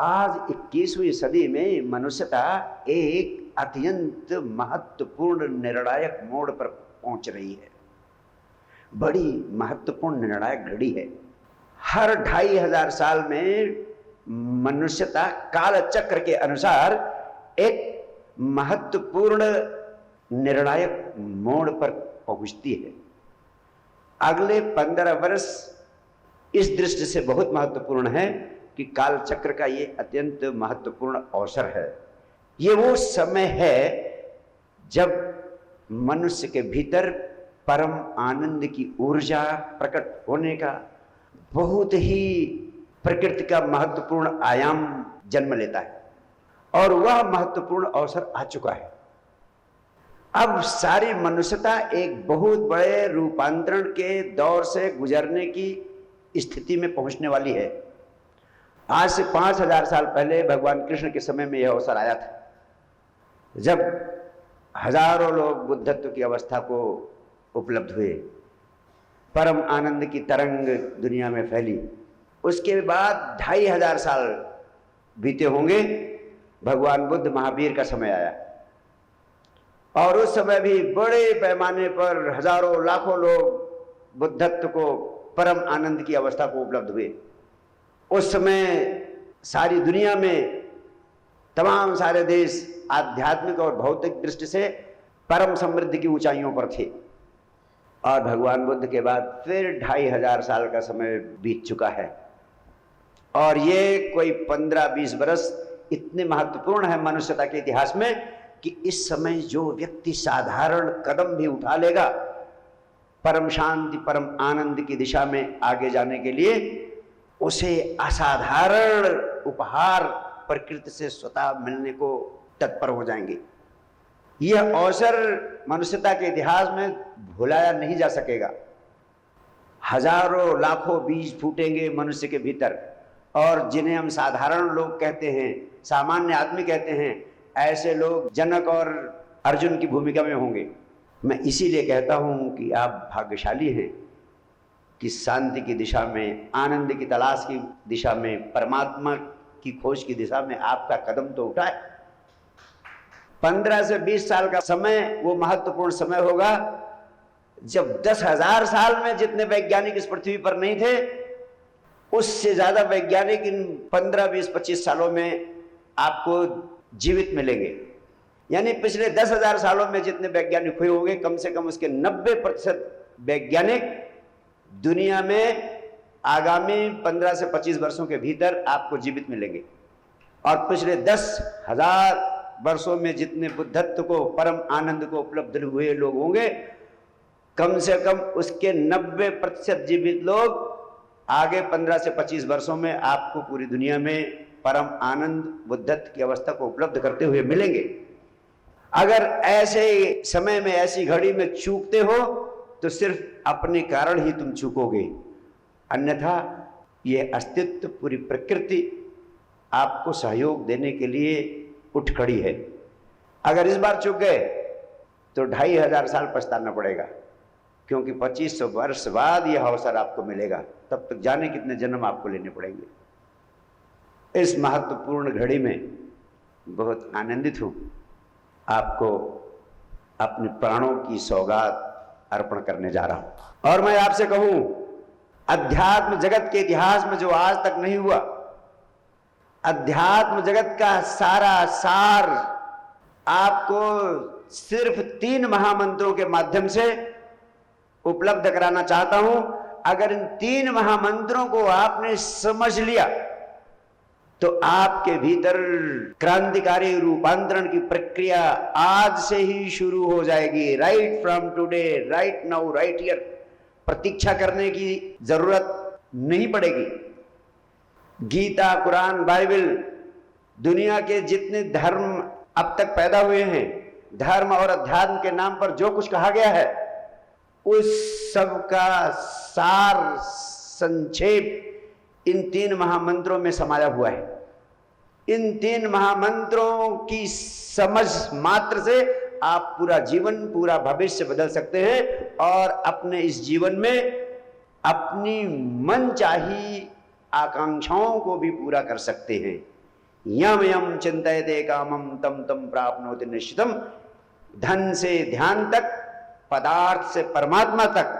आज 21वीं सदी में मनुष्यता एक अत्यंत महत्वपूर्ण निर्णायक मोड़ पर पहुंच रही है। बड़ी महत्वपूर्ण निर्णायक घड़ी है। हर 2500 साल में मनुष्यता काल चक्र के अनुसार एक महत्वपूर्ण निर्णायक मोड़ पर पहुंचती है। अगले 15 वर्ष इस दृष्टि से बहुत महत्वपूर्ण है कि काल चक्र का ये अत्यंत महत्वपूर्ण अवसर है। ये वो समय है जब मनुष्य के भीतर परम आनंद की ऊर्जा प्रकट होने का बहुत ही प्रकृति का महत्वपूर्ण आयाम जन्म लेता है और वह महत्वपूर्ण अवसर आ चुका है। अब सारी मनुष्यता एक बहुत बड़े रूपांतरण के दौर से गुजरने की स्थिति में पहुंचने वाली है। आज से 5000 साल पहले भगवान कृष्ण के समय में यह अवसर आया था, जब हजारों लोग बुद्धत्व की अवस्था को उपलब्ध हुए, परम आनंद की तरंग दुनिया में फैली। उसके बाद 2500 साल बीते होंगे, भगवान बुद्ध महावीर का समय आया और उस समय भी बड़े पैमाने पर हजारों लाखों लोग बुद्धत्व को, परम आनंद की अवस्था को उपलब्ध हुए। उस समय सारी दुनिया में तमाम सारे देश आध्यात्मिक और भौतिक दृष्टि से परम समृद्धि की ऊंचाइयों पर थे। और भगवान बुद्ध के बाद फिर 2500 साल का समय बीत चुका है और ये कोई 15-20 वर्ष इतने महत्वपूर्ण है मनुष्यता के इतिहास में कि इस समय जो व्यक्ति साधारण कदम भी उठा लेगा परम शांति, परम आनंद की दिशा में आगे जाने के लिए, उसे असाधारण उपहार प्रकृति से स्वतः मिलने को तत्पर हो जाएंगे। यह अवसर मनुष्यता के इतिहास में भुलाया नहीं जा सकेगा। हजारों लाखों बीज फूटेंगे मनुष्य के भीतर और जिन्हें हम साधारण लोग कहते हैं, सामान्य आदमी कहते हैं, ऐसे लोग जनक और अर्जुन की भूमिका में होंगे। मैं इसीलिए कहता हूं कि आप भाग्यशाली हैं कि शांति की दिशा में, आनंद की तलाश की दिशा में, परमात्मा की खोज की दिशा में आपका कदम तो उठा है। 15 से 20 साल का समय वो महत्वपूर्ण समय होगा जब 10,000 साल में जितने वैज्ञानिक इस पृथ्वी पर नहीं थे, उससे ज्यादा वैज्ञानिक इन 15, 20, 25 सालों में आपको जीवित मिलेंगे। यानी पिछले 10,000 सालों में जितने वैज्ञानिक हुए होंगे, कम से कम उसके 90% वैज्ञानिक दुनिया में आगामी 15 से 25 वर्षों के भीतर आपको जीवित मिलेंगे। और पिछले 10,000 वर्षों में जितने बुद्धत्व को, परम आनंद को उपलब्ध हुए लोग होंगे, कम से कम उसके 90% जीवित लोग आगे 15 से 25 वर्षों में आपको पूरी दुनिया में परम आनंद, बुद्धत्व की अवस्था को उपलब्ध करते हुए मिलेंगे। अगर ऐसे समय में, ऐसी घड़ी में चूकते हो तो सिर्फ अपने कारण ही तुम चूकोगे, अन्यथा ये अस्तित्व, पूरी प्रकृति आपको सहयोग देने के लिए उठ खड़ी है। अगर इस बार चूक गए तो 2500 साल पछताना पड़ेगा, क्योंकि 2500 वर्ष बाद यह अवसर आपको मिलेगा। तब तक जाने कितने जन्म आपको लेने पड़ेंगे। इस महत्वपूर्ण घड़ी में बहुत आनंदित हूं, आपको अपने प्राणों की सौगात अर्पण करने जा रहा हूं। और मैं आपसे कहूं, अध्यात्म जगत के इतिहास में जो आज तक नहीं हुआ, अध्यात्म जगत का सारा सार आपको सिर्फ 3 महामंत्रों के माध्यम से उपलब्ध कराना चाहता हूं। अगर इन 3 महामंत्रों को आपने समझ लिया तो आपके भीतर क्रांतिकारी रूपांतरण की प्रक्रिया आज से ही शुरू हो जाएगी। Right from today, right now, right here. प्रतीक्षा करने की जरूरत नहीं पड़ेगी। गीता, कुरान, बाइबल, दुनिया के जितने धर्म अब तक पैदा हुए हैं, धर्म और अध्यात्म के नाम पर जो कुछ कहा गया है, उस सब का सार, संक्षेप इन 3 महामंत्रों में समाया हुआ है। इन 3 महामंत्रों की समझ मात्र से आप पूरा जीवन, पूरा भविष्य बदल सकते हैं और अपने इस जीवन में अपनी मनचाही आकांक्षाओं को भी पूरा कर सकते हैं। यम यम चिंतयते कामम तम तम प्राप्नोति निश्चितम। धन से ध्यान तक, पदार्थ से परमात्मा तक,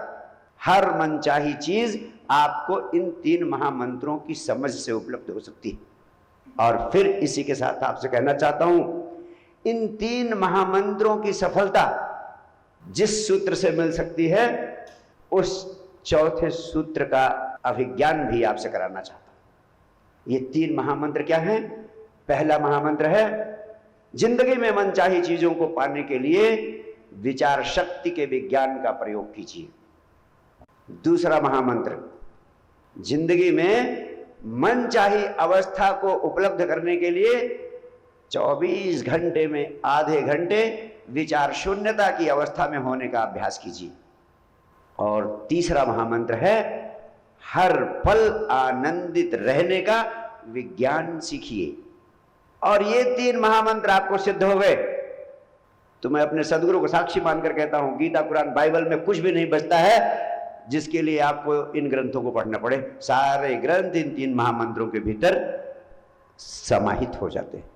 हर मनचाही चीज आपको इन 3 महामंत्रों की समझ से उपलब्ध हो सकती है। और फिर इसी के साथ आपसे कहना चाहता हूं, इन 3 महामंत्रों की सफलता जिस सूत्र से मिल सकती है, उस चौथे सूत्र का अभिज्ञान भी आपसे कराना चाहता हूं। ये 3 महामंत्र क्या हैं? पहला महामंत्र है, जिंदगी में मनचाही चीजों को पाने के लिए विचार शक्ति के विज्ञान का प्रयोग कीजिए। दूसरा महामंत्र, जिंदगी में मनचाही अवस्था को उपलब्ध करने के लिए 24 घंटे में आधे घंटे विचार शून्यता की अवस्था में होने का अभ्यास कीजिए। और तीसरा महामंत्र है, हर पल आनंदित रहने का विज्ञान सीखिए। और ये 3 महामंत्र आपको सिद्ध हो गए तो मैं अपने सदगुरु को साक्षी मानकर कहता हूं, गीता, कुरान, बाइबल में कुछ भी नहीं बचता है जिसके लिए आपको इन ग्रंथों को पढ़ना पड़े। सारे ग्रंथ इन 3 महामंत्रों के भीतर समाहित हो जाते हैं।